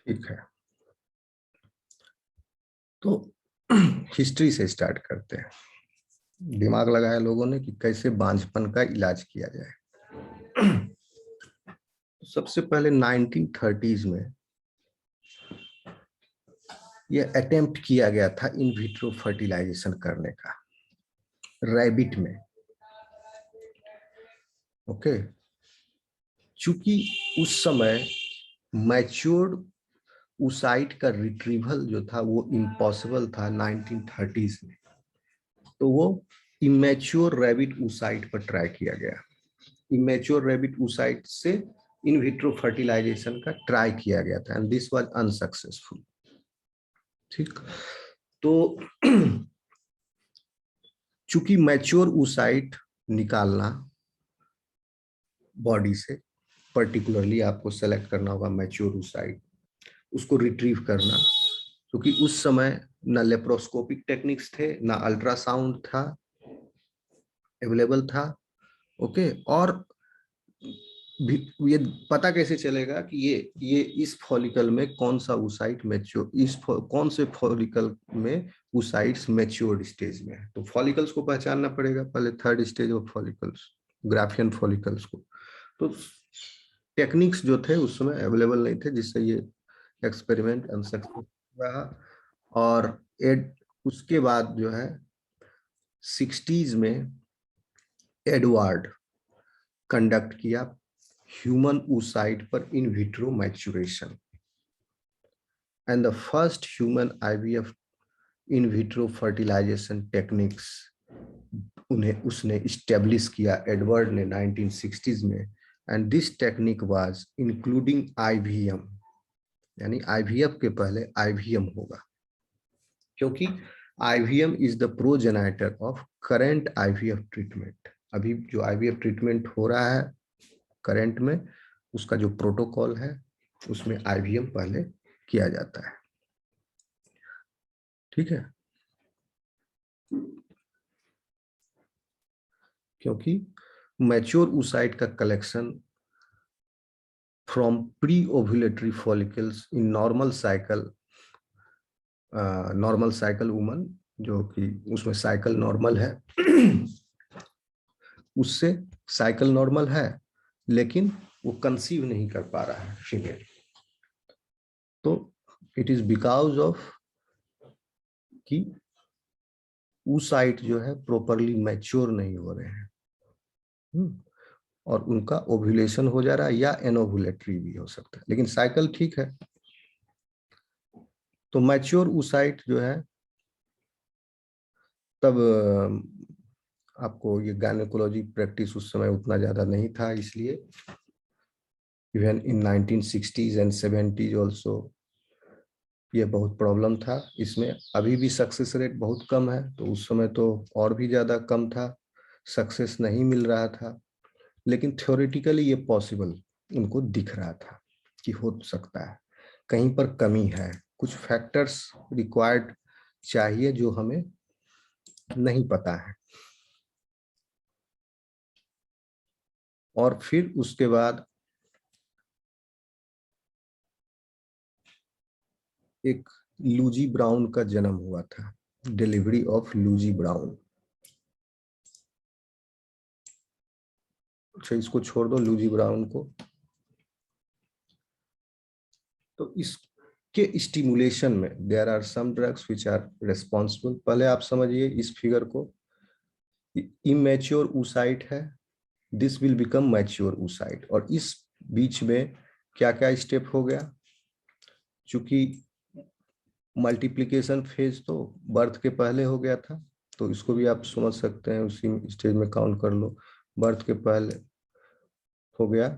ठीक है, तो हिस्ट्री से स्टार्ट करते हैं। दिमाग लगाया लोगों ने कि कैसे बांझपन का इलाज किया जाए। सबसे पहले 1930s में यह अटेम्प्ट किया गया था इन विट्रो फर्टिलाइजेशन करने का, रैबिट में। ओके, चूंकि उस समय मैच्योर्ड ऊसाइट का रिट्रीवल जो था वो इम्पॉसिबल था 1930s में, तो वो इमेच्योर रैबिट ऊसाइट पर ट्राई किया गया। इमेच्योर रैबिट ऊसाइट से इन विट्रो फर्टिलाइजेशन का ट्राई किया गया था एंड दिस वाज अनसक्सेसफुल। ठीक, तो चूंकि मैच्योर ऊसाइट निकालना बॉडी से, पर्टिकुलरली आपको सेलेक्ट करना होगा मैच्योर ऊसाइट, उसको रिट्रीव करना, क्योंकि उस समय ना लेप्रोस्कोपिक टेक्निक्स थे, ना अल्ट्रासाउंड था अवेलेबल था। ओके, और ये पता कैसे चलेगा कि ये इस फॉलिकल में कौन सा ऊसाइट मैच्योर, कौन से फॉलिकल में ऊसाइट्स मैच्योर्ड स्टेज में है? तो फॉलिकल्स को पहचानना पड़ेगा पहले, third stage of follicles, Graafian follicles को। तो टेक्निक्स जो थे उस समय अवेलेबल नहीं थे, जिससे ये एक्सपेरिमेंट अनसक्सेसफुल रहा। और उसके बाद जो है 60s में एडवर्ड कंडक्ट किया ह्यूमन oocyte पर in vitro maturation, and the first human IVF in vitro fertilisation techniques उन्हें उसने इस्टेब्लिश किया एडवर्ड ने 1960s में। And this technique was including IVM, यानी IVF के पहले IVM होगा, क्योंकि IVM is the progenitor of current IVF treatment. अभी जो IVF ट्रीटमेंट हो रहा है करंट में, उसका जो प्रोटोकॉल है उसमें IVM पहले किया जाता है। ठीक है, क्योंकि मैच्योर oocyte का collection from pre ovulatory follicles in normal cycle woman, जो कि उसमें साइकिल नॉर्मल है, उससे साइकिल नॉर्मल है लेकिन वो कंसीव नहीं कर पा रहा है फीमेल, तो इट इज बिकॉज ऑफ कि oocyte जो है प्रॉपरली मैच्योर नहीं हो रहे हैं, और उनका ओव्यूलेशन हो जा रहा है, या एनोवुलेटरी भी हो सकता है, लेकिन साइकिल ठीक है। तो मैच्योर oocyte जो है, तब आपको ये गायनेकोलॉजी प्रैक्टिस उस समय उतना ज्यादा नहीं था, इसलिए even in 1960s and 70s also ये बहुत प्रॉब्लम था इसमें। अभी भी सक्सेस रेट बहुत कम है, तो उस समय तो और भी ज्यादा कम था, सक्सेस नहीं मिल रहा था, लेकिन थ्योरेटिकली ये पॉसिबल उनको दिख रहा था कि हो सकता है, कहीं पर कमी है, कुछ फैक्टर्स रिक्वायर्ड चाहिए जो हमें नहीं पता है। और फिर उसके बाद एक लूजी ब्राउन का जन्म हुआ था, डिलीवरी ऑफ लूजी ब्राउन। अच्छा, इसको छोड़ दो लूजी ब्राउन को। तो इसके स्टिमुलेशन में there are some drugs which are responsible. पहले आप समझिए इस फिगर को, इमेच्योर oocyte है, this will become mature oocyte, और इस बीच में क्या क्या स्टेप हो गया, चूंकि मल्टीप्लिकेशन फेज तो बर्थ के पहले हो गया था, तो इसको भी आप समझ सकते हैं, उसी स्टेज में काउंट कर लो, बर्थ के पहले हो गया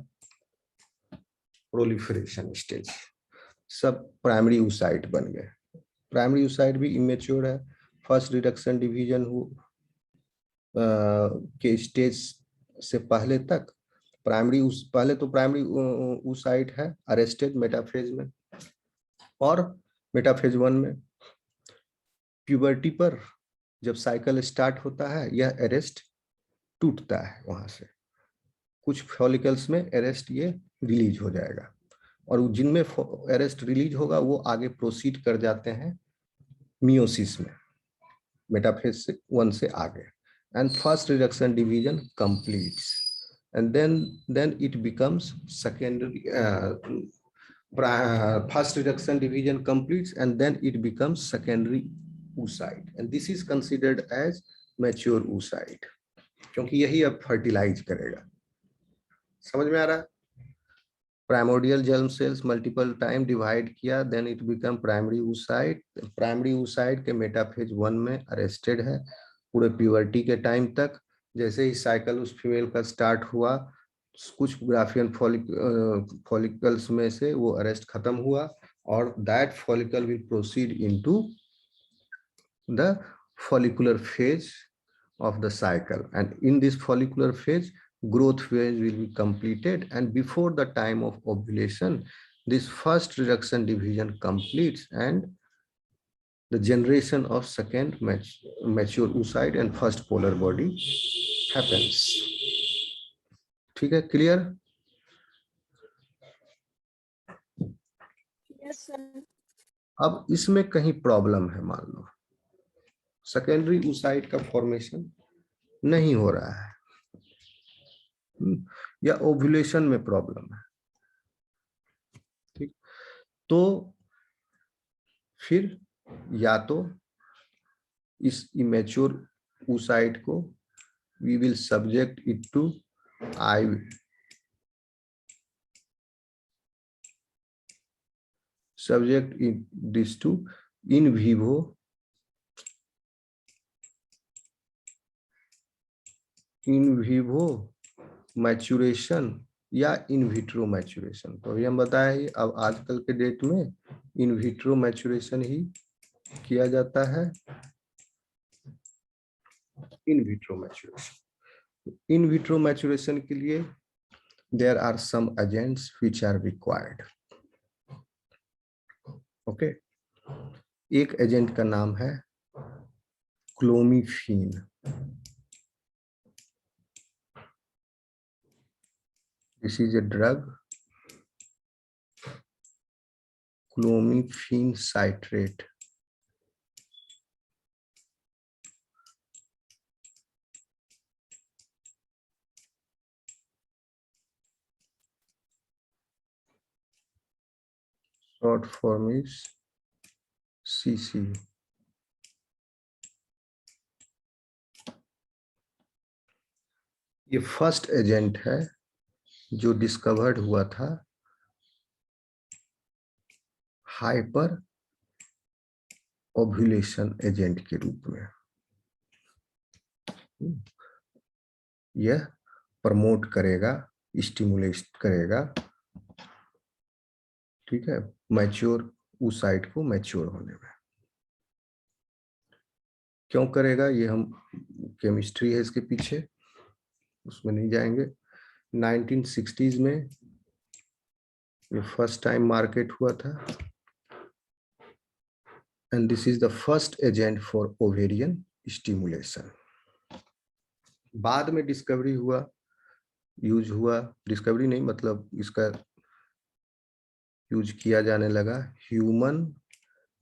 प्रोलिफरेशन स्टेज, सब प्राइमरी oocyte बन गए। प्राइमरी oocyte भी इमेच्योर है, फर्स्ट रिडक्शन डिवीजन के स्टेज से पहले तक पहले तो प्राइमरी oocyte है अरेस्टेड मेटाफेज में, और मेटाफेज 1 में प्यूबर्टी पर जब साइकिल स्टार्ट होता है यह अरेस्ट टूटता है, वहां से कुछ फॉलिकल्स में अरेस्ट ये रिलीज हो जाएगा, और जिनमें अरेस्ट रिलीज होगा वो आगे प्रोसीड कर जाते हैं मियोसिस में, मेटाफेज से 1 से आगे, and first reduction division completes and then it becomes secondary, first reduction division completes and then it becomes secondary oocyte and this is considered as mature oocyte क्योंकि यही अब फर्टिलाइज करेगा। समझ में आ रहा है? Primordial germ cells multiple time divide किया, then it become primary oocyte। Primary oocyte के मेटाफेज 1 में अरेस्टेड है पूरे प्यूबर्टी के टाइम तक। जैसे ही साइकिल उस फीमेल का स्टार्ट हुआ, कुछ ग्राफियन फॉलिकल्स में से वो अरेस्ट खत्म हुआ और that follicle will proceed into the follicular phase of the cycle, and in this follicular phase growth phase will be completed, and before the time of ovulation this first reduction division completes and the generation of second mature oocyte and first polar body happens। ठीक है, clear? Yes sir. अब इसमें कहीं problem है, मान लो secondary oocyte का formation नहीं हो रहा है या ओव्यूलेशन में प्रॉब्लम है, ठीक, तो फिर या तो इस इमेच्योर oocyte को we will subject it to this to in vivo maturation या इन विट्रो मैचुरेशन। तो अभी हम बताए अब आजकल के डेट में इन विट्रो मैचुरेशन ही किया जाता है। इन विट्रो मैचुरेशन के लिए there are some agents which are required. Okay, एक एजेंट का नाम है clomiphene. This is a drug, clomiphene citrate. Short form is CC। ये फर्स्ट एजेंट है जो डिस्कवर्ड हुआ था हाइपर ओव्यूलेशन एजेंट के रूप में। यह प्रमोट करेगा, स्टिमुलेट करेगा, ठीक है, मैच्योर oocyte को मैच्योर होने में। क्यों करेगा ये हम केमिस्ट्री है इसके पीछे, उसमें नहीं जाएंगे। 1960s में ये फर्स्ट टाइम मार्केट हुआ था and this is the first agent for ovarian stimulation. बाद में डिस्कवरी हुआ, यूज हुआ, डिस्कवरी नहीं मतलब इसका यूज किया जाने लगा human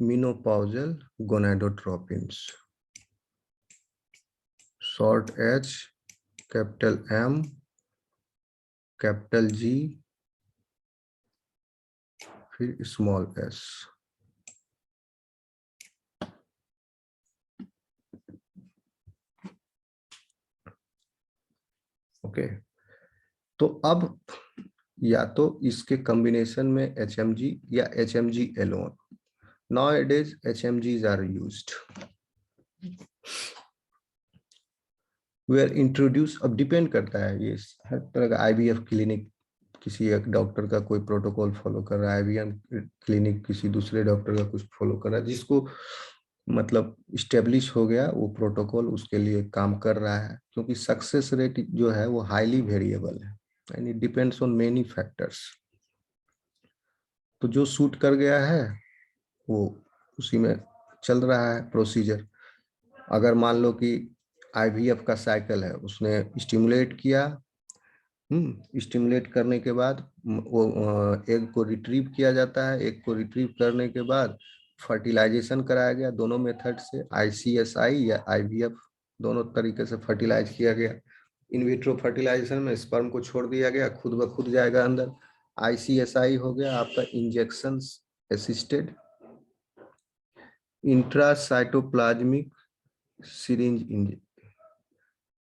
menopausal gonadotropins, short H, capital M, capital G, फिर स्मॉल s। ओके, तो अब या तो इसके कॉम्बिनेशन में HMG या HMG alone. Nowadays HMGs are used, were introduced। अब डिपेंड करता है, ये हर तरह का IVF क्लिनिक किसी एक डॉक्टर का कोई प्रोटोकॉल फॉलो कर रहा है, IVF क्लिनिक किसी दूसरे डॉक्टर का कुछ फॉलो कर रहा है, जिसको मतलब इस्टेब्लिश हो गया वो प्रोटोकॉल उसके लिए काम कर रहा है, क्योंकि सक्सेस रेट जो है वो हाईली वेरिएबल है and it depends on many factors. तो जो सूट कर गया है वो उसी में चल रहा है प्रोसीजर। अगर मान लो कि IVF का साइकिल है, उसने स्टिमुलेट किया, स्टिमुलेट करने के बाद वो एग को रिट्रीव किया जाता है। एग को रिट्रीव करने के बाद फर्टिलाइजेशन कराया गया दोनों मेथड से, ICSI या IVF, दोनों तरीके से फर्टिलाइज किया गया। इन विट्रो फर्टिलाइजेशन में स्पर्म को छोड़ दिया गया, खुद ब खुद जाएगा अंदर। ICSI हो गया आपका injection assisted intracytoplasmic syringe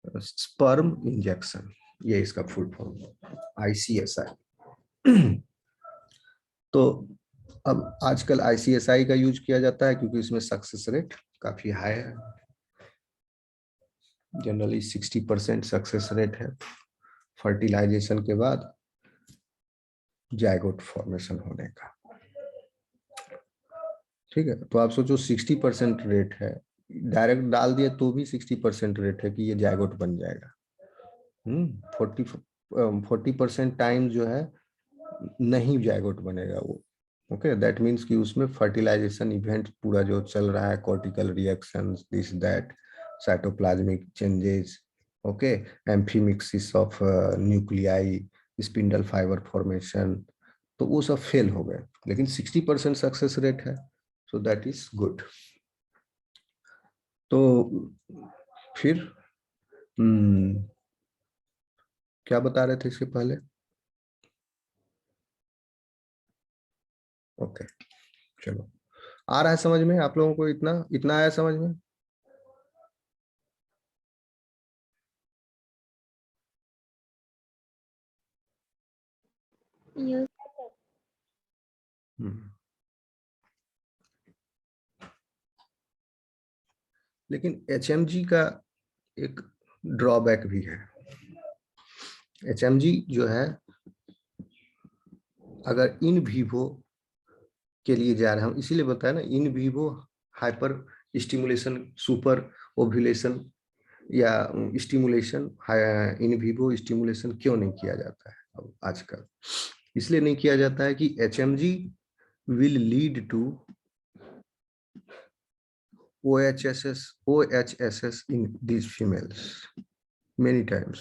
sperm injection, ये इसका फुल फॉर्म ICSI। तो अब आजकल ICSI का यूज किया जाता है क्योंकि इसमें सक्सेस रेट काफी हाई है। जनरली 60% सक्सेस रेट है फर्टिलाइजेशन के बाद जायगोट फॉर्मेशन होने का। ठीक है, तो आप सोचो 60% रेट है, डायरेक्ट डाल दिए तो भी 60% रेट है कि ये जायगोट बन जाएगा। 40% टाइम जो है नहीं जायगोट बनेगा वो। ओके, दैट मीन्स कि उसमें फर्टिलाइजेशन इवेंट पूरा जो चल रहा है, cortical reactions, this that, cytoplasmic changes, okay, amphimixis of nuclei, spindle fibre formation, तो वो सब फेल हो गए। लेकिन 60% सक्सेस रेट है, सो दैट इज गुड। तो फिर क्या बता रहे थे इसके पहले? ओके, चलो, आ रहा है समझ में आप लोगों को? इतना इतना आया समझ में? Yes. लेकिन HMG का एक ड्रॉबैक भी है। HMG जो है, अगर इन विवो के लिए जा रहे हैं हम, इसीलिए बताया ना, in vivo hyper stimulation, super ovulation या स्टिमुलेशन, इन विवो स्टिमुलेशन क्यों नहीं किया जाता है अब आजकल? इसलिए नहीं किया जाता है कि HMG will lead to OHSS in these females many times।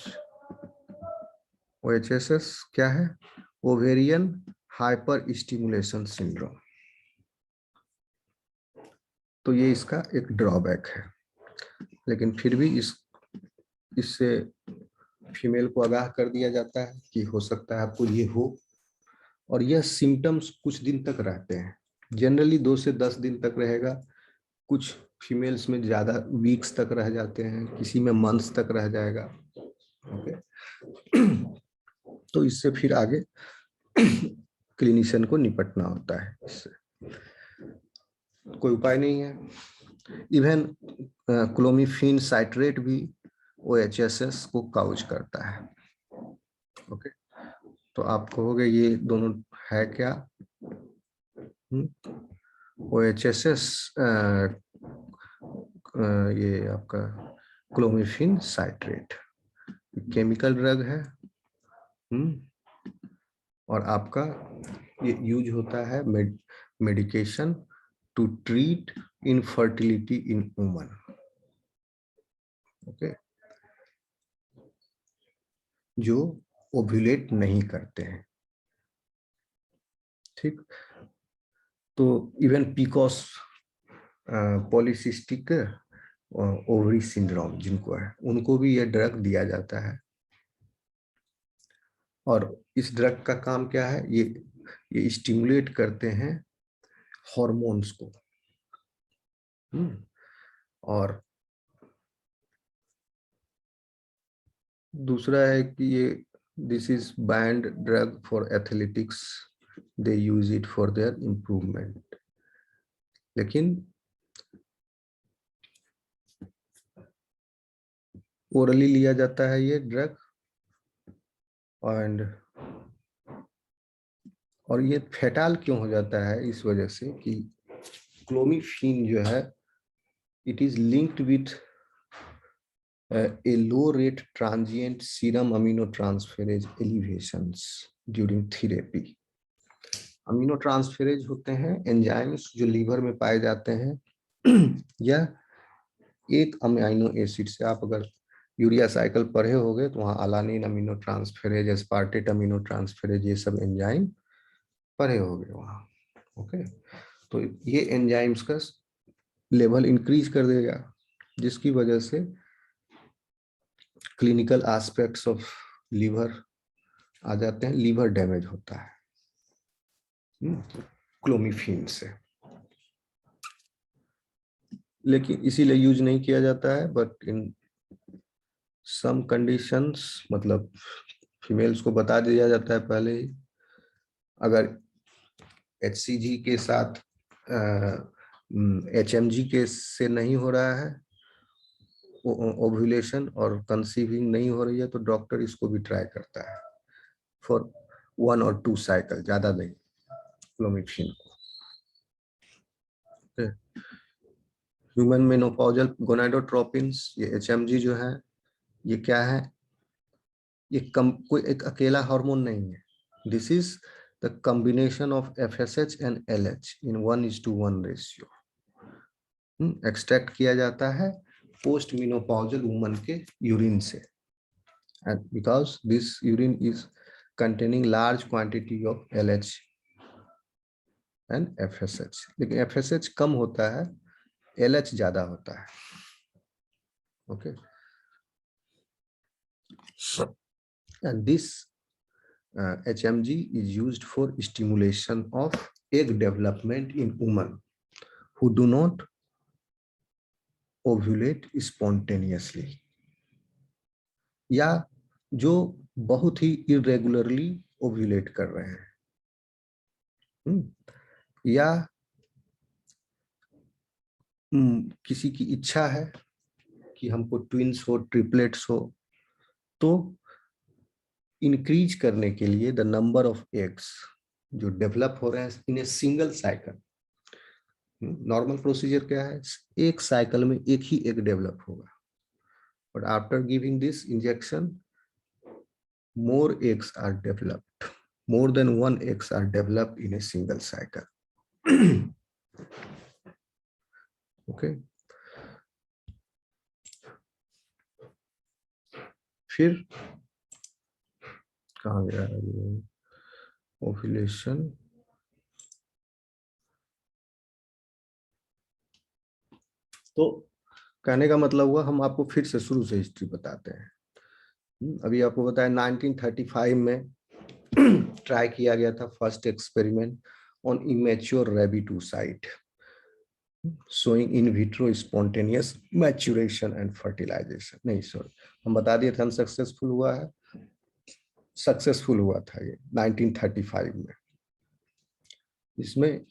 OHSS क्या है? Ovarian hyper stimulation syndrome. तो ये इसका एक ड्रॉबैक है। लेकिन फिर भी इससे फीमेल को आगाह कर दिया जाता है कि हो सकता है आपको ये हो, और यह सिम्टम्स कुछ दिन तक रहते हैं। जनरली 2 से 10 दिन तक रहेगा, कुछ फीमेल्स में ज्यादा वीक्स तक रह जाते हैं, किसी में मंथ्स तक रह जाएगा। ओके, तो इससे फिर आगे क्लिनिशियन को निपटना होता है, इससे कोई उपाय नहीं है। इवन क्लोमिफेन साइट्रेट भी OHSS को काउज करता है। ओके, तो आप कहोगे ये दोनों है क्या? OHSS ये आपका क्लोमिफेन साइट्रेट केमिकल ड्रग है। और आपका ये यूज होता है medication to treat infertility in woman. Okay, जो ओव्यूलेट नहीं करते हैं। ठीक, तो even PCOS polycystic ovary syndrome जिनको है, उनको भी ये ड्रग दिया जाता है। और इस ड्रग का काम क्या है? ये स्टिमुलेट करते हैं हार्मोन्स को। और दूसरा है कि ये this is band drug for athletics, they use it for their improvement. लेकिन ओरली लिया जाता है ये ड्रग, और ये फेटाल क्यों हो जाता है? इस वजह से कि क्लोमिफेन जो है, it is linked with a low rate transient serum aminotransferase elevations during therapy। अमीनोट्रांसफेरेज होते हैं एंजाइम्स जो लीवर में पाए जाते हैं। या एक अमीनो एसिड से आप अगर यूरिया साइकिल पढ़े होगे तो वहाँ alanine amino transferase, aspartate amino transferase, ये सब एंजाइम पढ़े होगे वहाँ। ओके, तो ये एंजाइम्स का लेवल इंक्रीज कर देगा, जिसकी वजह से क्लिनिकल एस्पेक्ट्स ऑफ लीवर आ जाते हैं, लीवर डैमेज होता है क्लोमिफीन से। लेकिन इसीलिए यूज नहीं किया जाता है, बट इन सम कंडीशंस, मतलब फीमेल्स को बता दिया जाता है पहले ही, अगर HCG के साथ HMG के से नहीं हो रहा है ओव्यूलेशन और कंसीविंग नहीं हो रही है, तो डॉक्टर इसको भी ट्राई करता है फॉर 1 और 2 साइकिल, ज्यादा नहीं, क्लोमिफीन को। ह्यूमन मेनोपॉजल गोनाडोट्रोपिन्स, ये HMG जो है, ये क्या है, ये कोई एक अकेला हार्मोन नहीं है। This is the combination of FSH and LH in 1:1 ratio. Extract किया जाता है पोस्ट मेनोपॉजल वुमन के यूरिन से, and because this urine is containing large quantity of LH and FSH, लेकिन FSH कम होता है, LH ज्यादा होता है। Okay, and this HMG is used for stimulation of egg development in women who do not ovulate spontaneously, या जो बहुत ही irregularly ovulate कर रहे हैं, या किसी की इच्छा है कि हमको ट्विंस हो, ट्रिपलेट्स हो, तो इंक्रीज करने के लिए द नंबर ऑफ एग्स जो डेवलप हो रहे हैं in a single cycle. Normal procedure क्या है, एक साइकिल में एक ही एग डेवलप होगा, but after giving this injection more eggs are developed, more than 1 eggs are developed in a single cycle. Okay, फिर कहाँ गया ये ओव्यूलेशन, तो कहने का मतलब हुआ, हम आपको फिर से शुरू से हिस्ट्री बताते हैं। अभी आपको बताया 1935 में ट्राई किया गया था first experiment on immature rabbit oocyte showing in vitro spontaneous maturation and fertilization। नहीं सॉरी, हम बता दिए थे अनसक्सेसफुल हुआ है, सक्सेसफुल हुआ था ये 1935 में। इसमें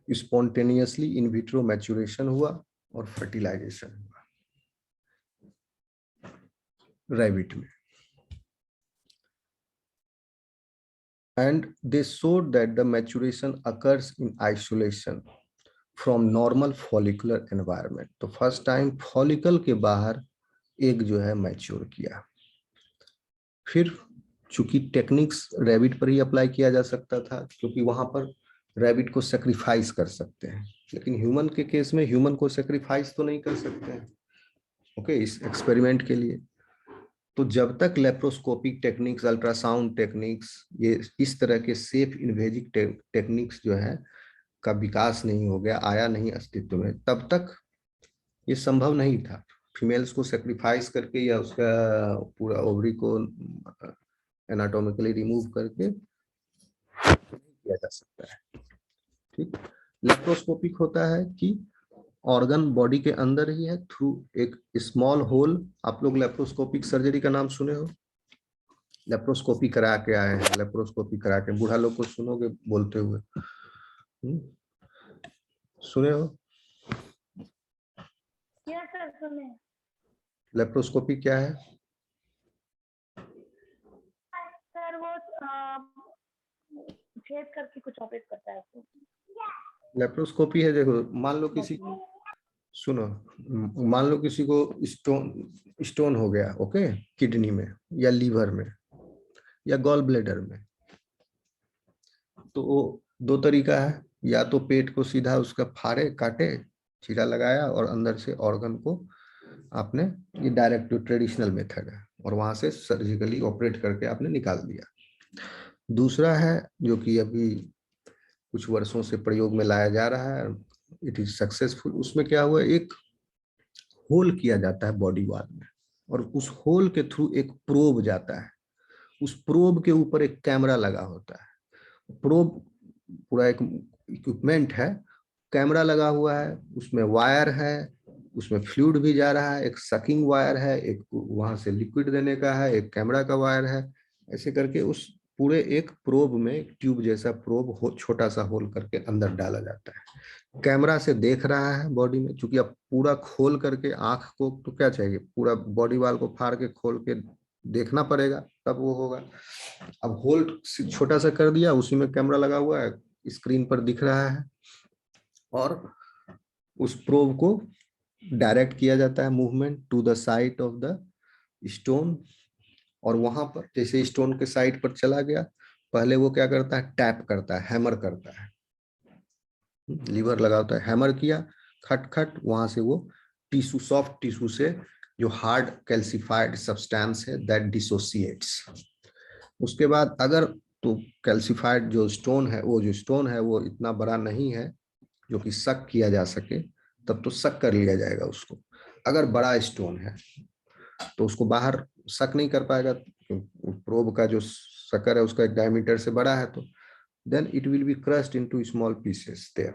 स्पॉन्टेनियसली इन विट्रो मैच्यूरेशन हुआ और फर्टिलाइजेशन हुआ रैबिट में, and they showed that the maturation occurs in isolation from normal follicular environment। तो फर्स्ट टाइम फॉलिकल के बाहर एग जो है मैच्योर किया। फिर चूंकि टेक्निक्स रैबिट पर ही अप्लाई किया जा सकता था, क्योंकि वहां पर रैबिट को सेक्रीफाइस कर सकते हैं, लेकिन ह्यूमन के केस में ह्यूमन को सेक्रीफाइस तो नहीं कर सकते हैं। ओके, इस एक्सपेरिमेंट के लिए तो जब तक लेप्रोस्कोपिक टेक्निक्स, अल्ट्रासाउंड टेक्निक्स, ये इस तरह के सेफ इन्वेजिव टेक्निक्स जो है का विकास नहीं हो गया, आया नहीं अस्तित्व में, तब तक ये संभव नहीं था। फीमेल्स को सेक्रीफाइस करके या उसका पूरा ओवरी को एनाटॉमिकली रिमूव करके किया जा सकता है। ठीक, लेप्रोस्कोपिक होता है कि ऑर्गन बॉडी के अंदर ही है, थ्रू एक स्मॉल होल। आप लोग लेप्रोस्कोपिक सर्जरी का नाम सुने हो, लेप्रोस्कोपी करा के आए हैं, लेप्रोस्कोपी करा के, बूढ़ा लोग को सुनोगे बोलते हुए, सुने हो? सर सुने। लेप्रोस्कोपी क्या है? सर वो छेद करके कुछ ऑपरेट करता है। लेप्रोस्कोपी है, देखो मान लो किसी, सुनो, मान लो किसी को स्टोन हो गया, ओके, किडनी में या लीवर में या गॉल ब्लेडर में, तो वो दो तरीका है, या तो पेट को सीधा उसका फाड़े, काटे, चीरा लगाया और अंदर से ऑर्गन को आपने, ये डायरेक्ट ट्रेडिशनल मेथड है, और वहां से सर्जिकली ऑपरेट करके आपने निकाल दिया। दूसरा है जो कि अभी कुछ वर्षों से प्रयोग में लाया जा रहा है, इट इज सक्सेसफुल। उसमें क्या हुआ, एक होल किया जाता है बॉडी वाल में, और उस होल के थ्रू एक प्रोब जाता है। उस प्रोब के ऊपर एक कैमरा लगा होता है। प्रोब पूरा एक इक्विपमेंट है, कैमरा लगा हुआ है, उसमें वायर है, उसमें फ्लूइड भी जा रहा है, एक सकिंग वायर है, एक वहां से लिक्विड देने का है, एक कैमरा का वायर है। ऐसे करके उस पूरे एक प्रोब में एक ट्यूब जैसा प्रोब हो, छोटा सा होल करके अंदर डाला जाता है। कैमरा से देख रहा है बॉडी में, क्योंकि अब पूरा खोल करके आंख को तो क्या चाहिए, पूरा बॉडी वाल को फाड़ के खोल के देखना पड़ेगा, तब वो होगा। अब होल छोटा सा कर दिया, उसी में कैमरा लगा हुआ है, स्क्रीन पर दिख रहा है, और उस प्रोब को डायरेक्ट किया जाता है movement to the side of the stone. और वहां पर जैसे स्टोन के साइड पर चला गया, पहले वो क्या करता है, टैप करता है, हैमर करता है, लीवर लगाता है, हैमर किया, खट खट, वहां से वो टिश्यू, सॉफ्ट टिश्यू से जो हार्ड कैल्सिफाइड सब्सटेंस है दैट डिसोसिएट्स। उसके बाद अगर तो कैल्सिफाइड जो स्टोन है, वो जो स्टोन है वो इतना बड़ा नहीं है जो कि शक किया जा सके, तब तो शक कर लिया जाएगा उसको। अगर बड़ा स्टोन है तो उसको बाहर शक नहीं कर पाएगा, प्रोब का जो शकर है उसका एक डायमीटर से बड़ा है, तो then it will be crushed into small pieces there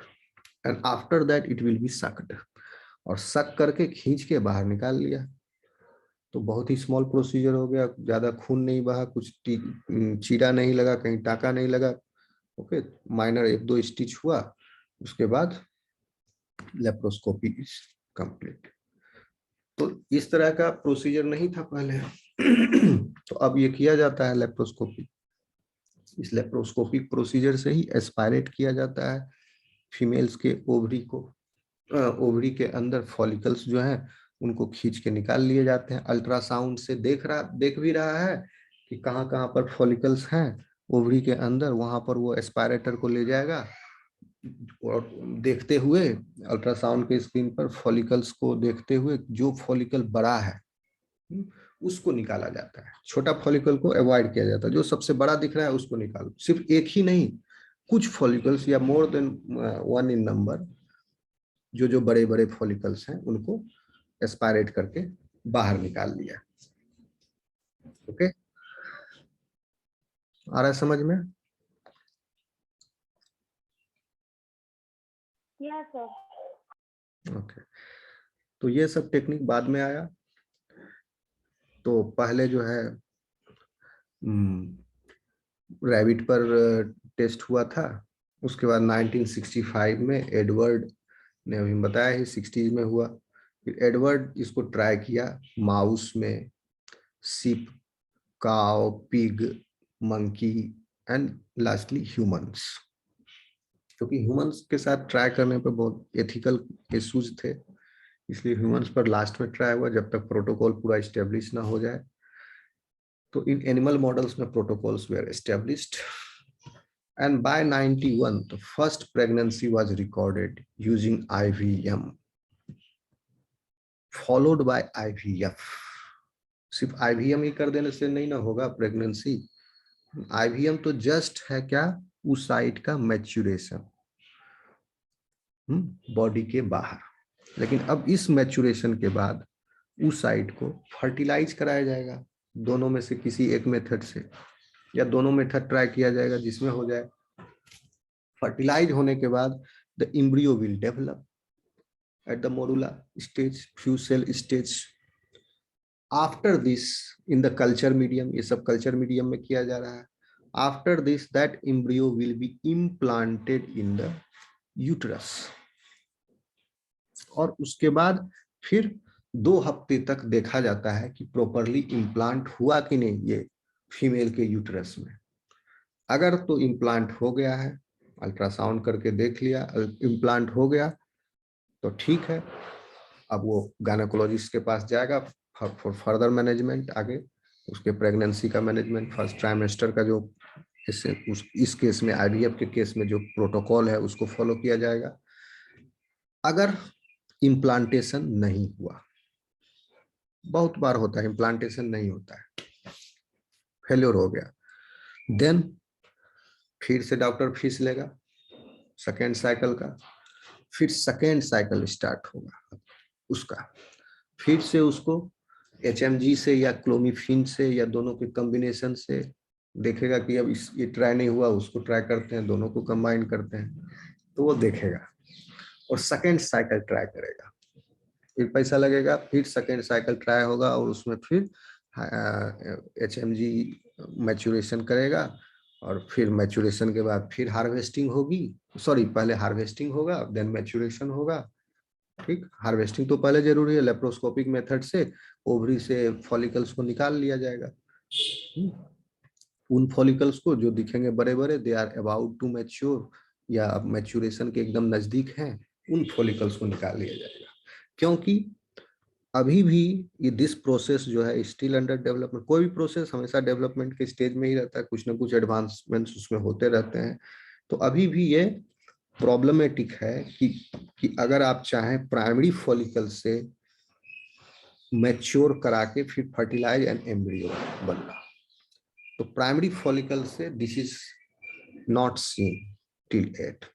and after that it will be sucked। और सक करके खींच के बाहर निकाल लिया। तो बहुत ही स्मॉल प्रोसीजर हो गया, ज्यादा खून नहीं बहा, कुछ चीरा नहीं लगा, कहीं टाका नहीं लगा, ओके, माइनर एक दो स्टिच हुआ, उसके बाद लेप्रोस्कोपी इज कंप्लीट। तो इस तरह का प्रोसीजर नहीं था पहले तो अब ये किया जाता है लेप्रोस्कोपी। इस लेप्रोस्कोपिक प्रोसीजर से ही एस्पायरेट किया जाता है फीमेल्स के ओवरी को। ओवरी के अंदर फॉलिकल्स जो हैं उनको खींच के निकाल लिए जाते हैं। अल्ट्रासाउंड से देख भी रहा है कि कहाँ कहाँ पर फॉलिकल्स हैं ओवरी के अंदर, वहां पर वो एस्पायरेटर को ले जाएगा, और देखते हुए अल्ट्रासाउंड के स्क्रीन पर फॉलिकल्स को देखते हुए जो फॉलिकल बड़ा है उसको निकाला जाता है, छोटा फॉलिकल को अवॉइड किया जाता है, जो सबसे बड़ा दिख रहा है उसको निकालो। सिर्फ एक ही नहीं, कुछ फॉलिकल्स या more than one in number, जो जो बड़े बड़े फॉलिकल्स हैं उनको एस्पायरेट करके बाहर निकाल लिया। ओके, आ रहा है समझ में? Yes sir. ओके, तो ये सब टेक्निक बाद में आया। तो पहले जो है रैबिट पर टेस्ट हुआ था, उसके बाद 1965 में एडवर्ड ने, अभी बताया ही 60s में हुआ, फिर एडवर्ड इसको ट्राई किया माउस में, सीप, cow, pig, monkey and lastly humans. क्योंकि ह्यूमंस के साथ ट्राई करने पर बहुत एथिकल इश्यूज थे, इसलिए ह्यूमंस पर लास्ट में ट्राई हुआ, जब तक प्रोटोकॉल पूरा इस्टेब्लिश ना हो जाए। तो इन एनिमल मॉडल्स में protocols were established, and by 91 the first pregnancy was recorded using IVM followed by IVF। सिर्फ IVM ही कर देने से नहीं ना होगा प्रेगनेंसी, IVM तो जस्ट है क्या, उस साइट का मैच्यूरेशन बॉडी के बाहर। लेकिन अब इस मैच्यूरेशन के बाद उस साइट को फर्टिलाइज कराया जाएगा, दोनों में से किसी एक मेथड से, या दोनों मेथड ट्राई किया जाएगा जिसमें हो जाए। फर्टिलाइज होने के बाद the embryo will develop at the morula stage, few cell stage। After this in the culture medium, ये सब culture medium में किया जा रहा है। After this that embryo will be implanted in the uterus, और उसके बाद फिर 2 हफ्ते तक देखा जाता है कि प्रॉपरली इम्प्लांट हुआ कि नहीं ये फीमेल के यूटरस में। अगर तो इम्प्लांट हो गया है, अल्ट्रासाउंड करके देख लिया इम्प्लांट हो गया तो ठीक है, अब वो गायनेकोलॉजिस्ट के पास जाएगा फॉर फर्दर मैनेजमेंट, आगे उसके प्रेगनेंसी का मैनेजमेंट, फर्स्ट ट्राइमेस्टर का जो इस केस में आईवीएफ के केस में जो प्रोटोकॉल है उसको फॉलो किया जाएगा। अगर इम्प्लांटेशन नहीं हुआ बहुत बार होता है, इम्प्लांटेशन नहीं होता है, फेल्योर हो गया, देन फिर से डॉक्टर फीस लेगा सेकेंड साइकिल का, फिर सेकेंड साइकिल स्टार्ट होगा उसका, फिर से उसको HMG से या क्लोमिफिन से या दोनों के कॉम्बिनेशन से देखेगा कि अब ये ट्राई नहीं हुआ, उसको ट्राई करते हैं, दोनों को कंबाइन करते हैं, तो वो देखेगा और सेकेंड साइकिल ट्राई करेगा, फिर पैसा लगेगा, फिर सेकेंड साइकिल ट्राई होगा और उसमें फिर HMG मैच्योरेशन करेगा और फिर मैच्योरेशन के बाद फिर हार्वेस्टिंग होगी, सॉरी पहले हार्वेस्टिंग होगा देन मैच्योरेशन होगा। ठीक, हार्वेस्टिंग तो पहले जरूरी है, लेप्रोस्कोपिक मेथड से ओवरी से फॉलिकल्स को निकाल लिया जाएगा। उन फॉलिकल्स को जो दिखेंगे बड़े बड़े, they are about to mature या मैच्योरेशन के एकदम नजदीक हैं, उन फॉलिकल्स को निकाल लिया जाएगा। क्योंकि अभी भी ये दिस प्रोसेस जो है स्टिल अंडर डेवलपमेंट, कोई भी प्रोसेस हमेशा डेवलपमेंट के स्टेज में ही रहता है, कुछ ना कुछ एडवांसमेंट्स उसमें होते रहते हैं। तो अभी भी ये प्रॉब्लमेटिक है कि अगर आप चाहें प्राइमरी फॉलिकल से मैच्योर करा के फिर फर्टिलाइज एंड एम्ब्रियो बनना, तो प्राइमरी फॉलिकल से this is not seen till eight.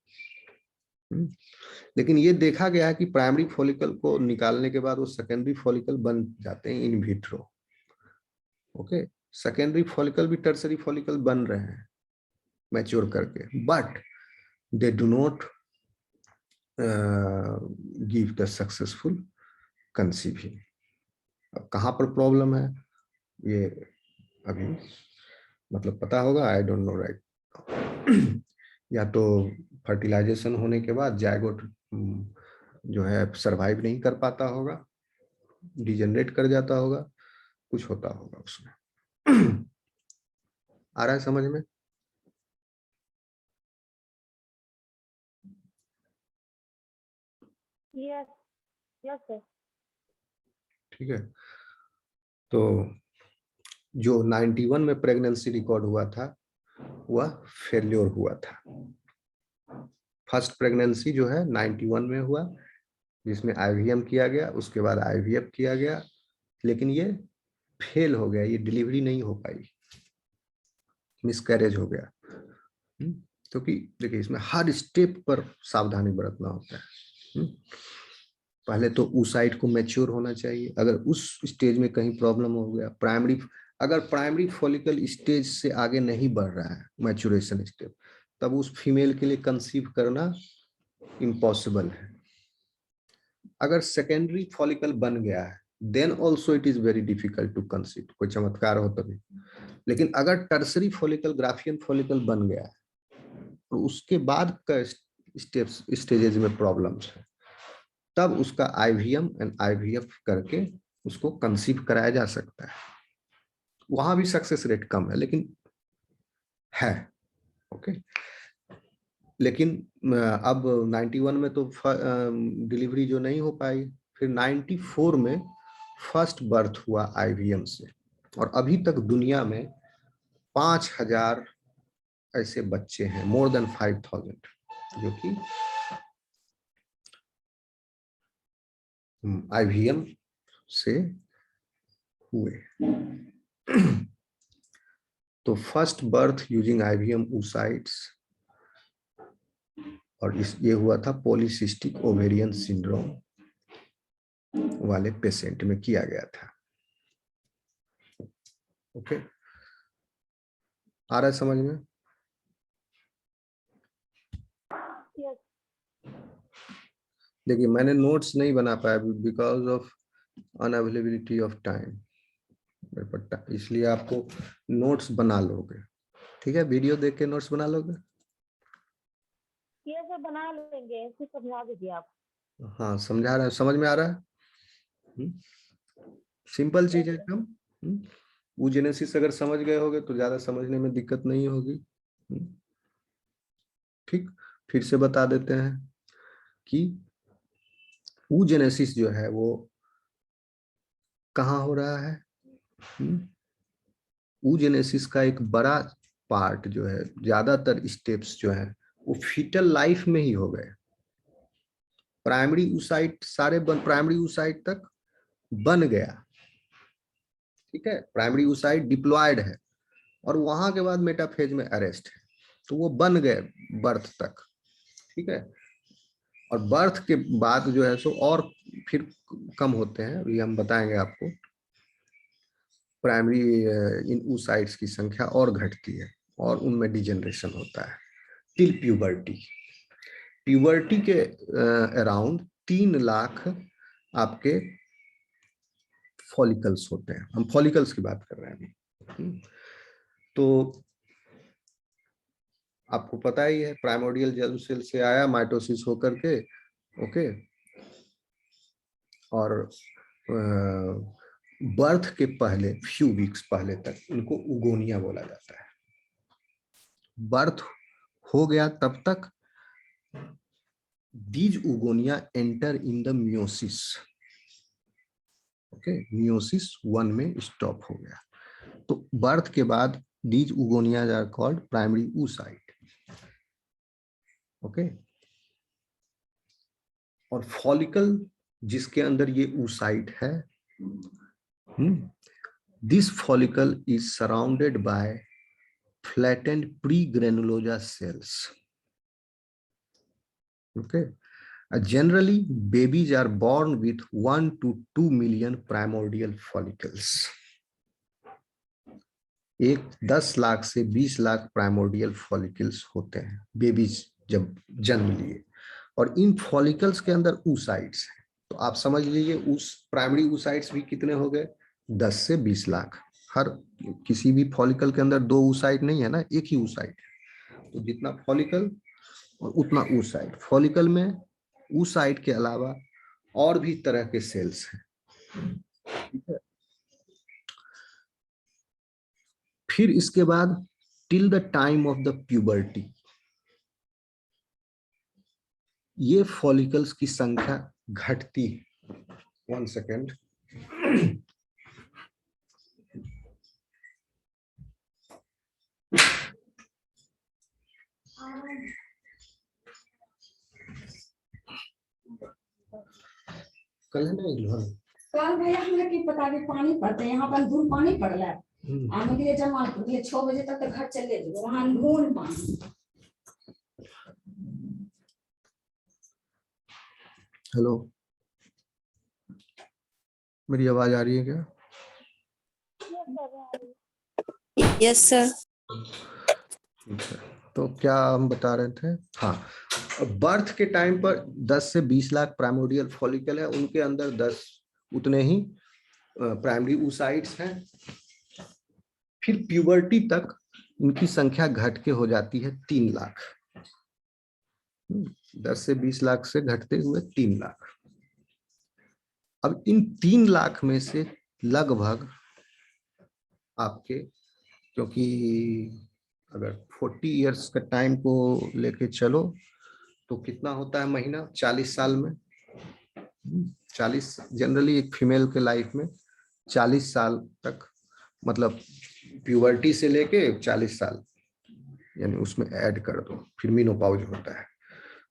लेकिन ये देखा गया है कि प्राइमरी फॉलिकल को निकालने के बाद वो सेकेंडरी फॉलिकल बन जाते हैं in vitro. Okay, secondary follicle भी टर्सरी फॉलिकल बन रहे हैं मैच्योर करके, but they do not give the successful conceiving. अब कहाँ पर प्रॉब्लम है ये अभी मतलब पता होगा, आई डोंट नो राइट। या तो फर्टिलाइजेशन होने के बाद जायगोट जो है सरवाइव नहीं कर पाता होगा, डिजेनरेट कर जाता होगा, कुछ होता होगा उसमें। आ रहा है समझ में? Yes yes sir. ठीक है, तो जो 91 में प्रेगनेंसी रिकॉर्ड हुआ था वह फेल्योर हुआ था। फर्स्ट प्रेगनेंसी जो है 91 में हुआ, जिसमें IVM किया गया, उसके बाद IVF किया गया, लेकिन ये फेल हो गया, ये डिलीवरी नहीं हो पाई, मिसकैरेज हो गया। क्योंकि देखिए इसमें हर स्टेप पर सावधानी बरतना होता है। पहले तो oocyte को मैच्योर होना चाहिए, अगर उस स्टेज में कहीं प्रॉब्लम हो गया, अगर प्राइमरी फॉलिकल स्टेज से आगे नहीं बढ़ रहा है मैच्योरेशन स्टेप, तब उस फीमेल के लिए कंसीव करना इम्पॉसिबल है। अगर सेकेंडरी फॉलिकल बन गया है then also it is very difficult to conceive, कोई चमत्कार हो तभी। लेकिन अगर टर्सरी फॉलिकल ग्राफियन फॉलिकल बन गया है तो उसके बाद का स्टेजेस में प्रॉब्लम्स है, तब उसका IVM एंड IVF करके उसको कंसीव कराया जा सकता है। वहां भी सक्सेस रेट कम है लेकिन है। ओके, लेकिन अब 91 में तो डिलीवरी जो नहीं हो पाई, फिर 94 में फर्स्ट बर्थ हुआ IVM से, और अभी तक दुनिया में 5000 ऐसे बच्चे हैं, मोर देन 5000, जो कि IVM से हुए। तो first birth using IVM oocytes, और ये हुआ था पॉलीसिस्टिक ओवेरियन सिंड्रोम वाले पेशेंट में किया गया था। ओके, आ रहा है समझ में? यस देखिए मैंने नोट्स नहीं बना पाया because of unavailability of time, इसलिए आपको नोट्स बना लोगे। ठीक है, वीडियो देख के नोट्स बना लोगे? ये सब बना लेंगे, ऐसे समझा दीजिए आप। हाँ समझा रहा है, समझ में आ रहा है? सिंपल चीज है एकदम। ऊजेनेसिस अगर समझ गए होगे तो ज्यादा समझने में दिक्कत नहीं होगी। ठीक, फिर से बता देते हैं कि ऊजेनेसिस जो है वो कहाँ हो रहा है। ऊजेनेसिस का एक बड़ा पार्ट जो है, ज्यादातर स्टेप्स जो है वो फीटल लाइफ में ही हो गए। प्राइमरी oocyte सारे प्राइमरी oocyte तक बन गया, ठीक है, प्राइमरी oocyte डिप्लॉयड है और वहां के बाद मेटाफेज में अरेस्ट है, तो वो बन गए बर्थ तक, ठीक है। और बर्थ के बाद जो है सो और फिर कम होते हैं, ये हम बताएंगे आपको। प्राइमरी इन oocytes की संख्या और घटती है और उनमें डिजेनरेशन होता है टिल प्यूबर्टी। प्यूबर्टी के अराउंड 3 लाख आपके फॉलिकल्स होते हैं, हम फॉलिकल्स की बात कर रहे हैं अभी। तो आपको पता ही है, प्राइमोर्डियल जर्म सेल से आया माइटोसिस होकर के, ओके, और बर्थ के पहले फ्यू वीक्स पहले तक इनको उगोनिया बोला जाता है। बर्थ हो गया तब तक these oogonia enter in the meiosis, okay, meiosis 1 में स्टॉप हो गया। तो बर्थ के बाद these oogonia are called primary oocyte, okay. और फॉलिकल जिसके अंदर ये oocyte है, this follicle is surrounded by flattened pregranulosa cells, okay. Generally babies are born with 1 to 2 million primordial follicles, 10 lakh से 20 लाख प्राइमोर्डियल फॉलिकल्स होते हैं बेबीज जब जन्म लिए, और इन फॉलिकल्स के अंदर oocytes हैं। तो आप समझ लीजिए उस प्राइमरी oocytes भी कितने हो गए, 10 से 20 लाख। हर किसी भी फॉलिकल के अंदर 2 oocyte नहीं है ना, एक ही oocyte है। तो जितना फॉलिकल और उतना oocyte। फॉलिकल में oocyte के अलावा और भी तरह के सेल्स हैं, ठीक है। फिर इसके बाद till the time of the puberty ये फॉलिकल्स की संख्या घटती है। 1 सेकेंड। कल है ना कल भैया हमें की पता भी पानी पड़ते यहाँ पर धूल पानी पड़ रहा है। आने के लिए जमालपुर के लिए 6 बजे तक घर चले जाओ, वहाँ धूल पानी। हेलो, मेरी आवाज आ रही है क्या? Yes sir. ठीक है, तो क्या हम बता रहे थे, हाँ, बर्थ के टाइम पर 10 से 20 लाख प्राइमोर्डियल फॉलिकल है, उनके अंदर 10 उतने ही प्राइमरी oocytes हैं। फिर प्यूबर्टी तक इनकी संख्या घट के हो जाती है 3 लाख, 10 से 20 लाख से घटते हुए 3 लाख। अब इन 3 लाख में से लगभग आपके, क्योंकि अगर 40 इयर्स का टाइम को लेके चलो तो कितना होता है महीना 40 साल में, 40 जनरली एक फीमेल के लाइफ में 40 साल तक, मतलब प्यूबर्टी से लेके 40 साल, यानी उसमें ऐड कर दो, फिर मेनोपॉज होता है,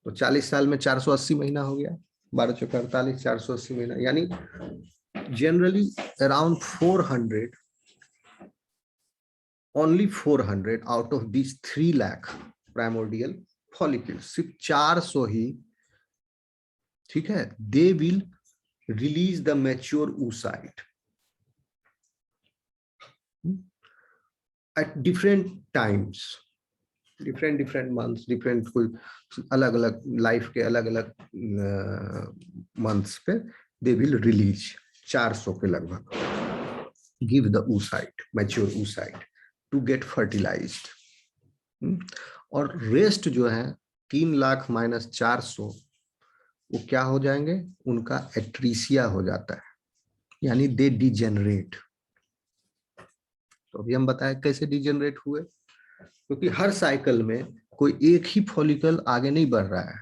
तो 40 साल में 480 महीना हो गया, 12 चौके 48, 480 महीना, यानी generally around 400, only 400 out of this 3 lakh primordial follicles, सिर्फ 400 ही, ठीक है, they will release the mature oocyte at different times, different months, different कोई अलग अलग लाइफ के अलग अलग मंथ्स पे दे विल रिलीज 400 के लगभग, give the oocyte, mature oocyte to get fertilised. और रेस्ट जो है 3 लाख माइनस 400 वो क्या हो जाएंगे, उनका एट्रीसिया हो जाता है, यानी दे डिजेनरेट। तो अभी हम बताएं कैसे डिजेनरेट हुए, क्योंकि हर साइकिल में कोई एक ही फॉलिकल आगे नहीं बढ़ रहा है,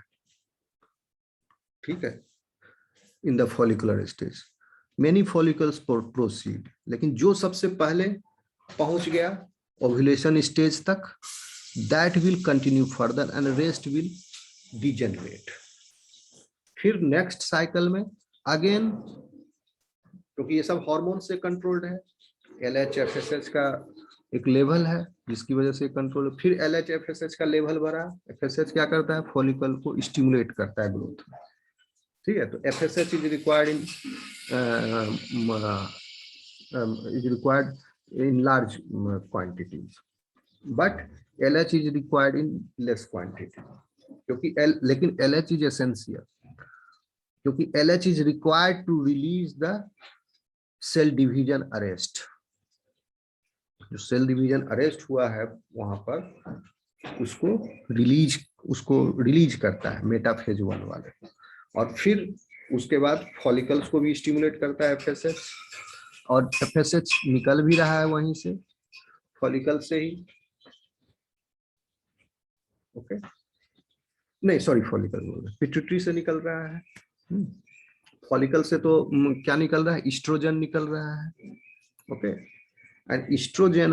ठीक है, in the follicular stage many follicles proceed, लेकिन जो सबसे पहले पहुंच गया ओव्यूलेशन स्टेज तक, that will continue further and rest will degenerate. फिर नेक्स्ट साइकिल में अगेन, क्योंकि ये सब हार्मोन से कंट्रोल्ड है, LHFSH का एक लेवल है जिसकी वजह से कंट्रोल, फिर LHFSH का लेवल बढ़ा। FSH क्या करता है, फॉलिकल को स्टिमुलेट करता है ग्रोथ में, ठीक है। तो FSH is required in large quantities, but LH is required in less quantity, क्योंकि लेकिन LH इज एसेंशियल, क्योंकि LH is required to release the cell division arrest. जो सेल डिवीजन अरेस्ट हुआ है वहां पर उसको रिलीज करता है मेटाफेज 1 वाले, और फिर उसके बाद फॉलिकल्स को भी स्टिमुलेट करता है FSH, और FSH निकल भी रहा है वहीं से, फॉलिकल से ही, ओके नहीं सॉरी फॉलिकल बोल रहे, पिट्यूटरी से निकल रहा है। फॉलिकल से तो क्या निकल रहा है, ईस्ट्रोजन निकल रहा है, ओके। एंड ईस्ट्रोजन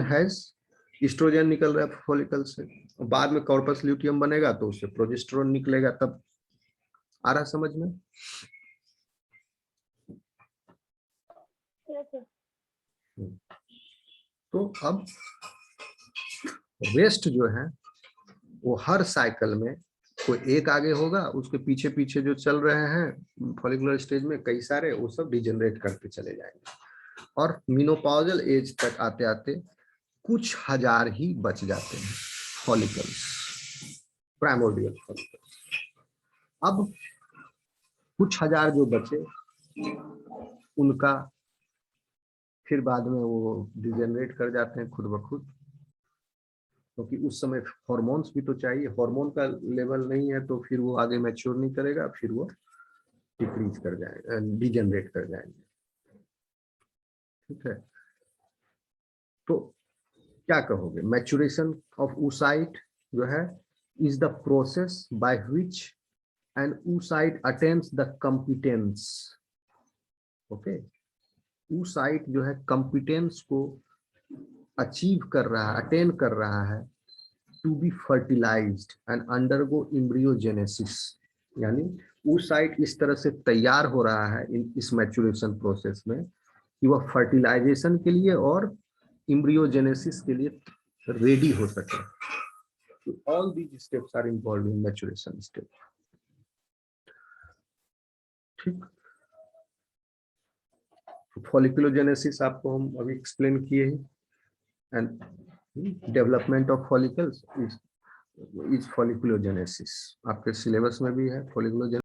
निकल रहा है फॉलिकल से, बाद में कॉर्पस ल्यूटियम बनेगा तो उससे प्रोजेस्टेरोन निकलेगा, तब आ रहा समझ में। Yes sir. तो अब रेस्ट जो है वो हर साइकिल में कोई एक आगे होगा, उसके पीछे पीछे जो चल रहे हैं फॉलिकुलर स्टेज में कई सारे, वो सब डिजेनरेट करते चले जाएंगे, और मेनोपॉजल एज तक आते आते कुछ हजार ही बच जाते हैं फॉलिकल्स, प्राइमोर्डियल फॉलिकल्स। अब कुछ हजार जो बचे उनका फिर बाद में वो डिजेनरेट कर जाते हैं खुद ब खुद, क्योंकि उस समय हार्मोन्स भी तो चाहिए, हार्मोन का लेवल नहीं है तो फिर वो आगे मैच्योर नहीं करेगा, फिर वो डिक्रीज कर जाएगा, डिजेनरेट कर जाएंगे, ठीक है। तो क्या कहोगे, मैच्योरेशन ऑफ oocyte जो है is the process by which N oocyte attains the competence, okay. oocyte जो है कंपिटेंस को अचीव कर रहा है, अटेन कर रहा है to be fertilised and undergo embryogenesis, यानी oocyte इस तरह से तैयार हो रहा है इस मैच्योरेशन प्रोसेस में कि वह फर्टिलाइजेशन के लिए और एम्ब्रियोजेनेसिस के लिए रेडी हो सके। तो all these steps are involve in maturation step, ठीक। फॉलिकुलोजेनेसिस आपको हम अभी एक्सप्लेन किए हैं, and development of follicles is folliculogenesis, आपके सिलेबस में भी है फॉलिकुलोजेनेसिस।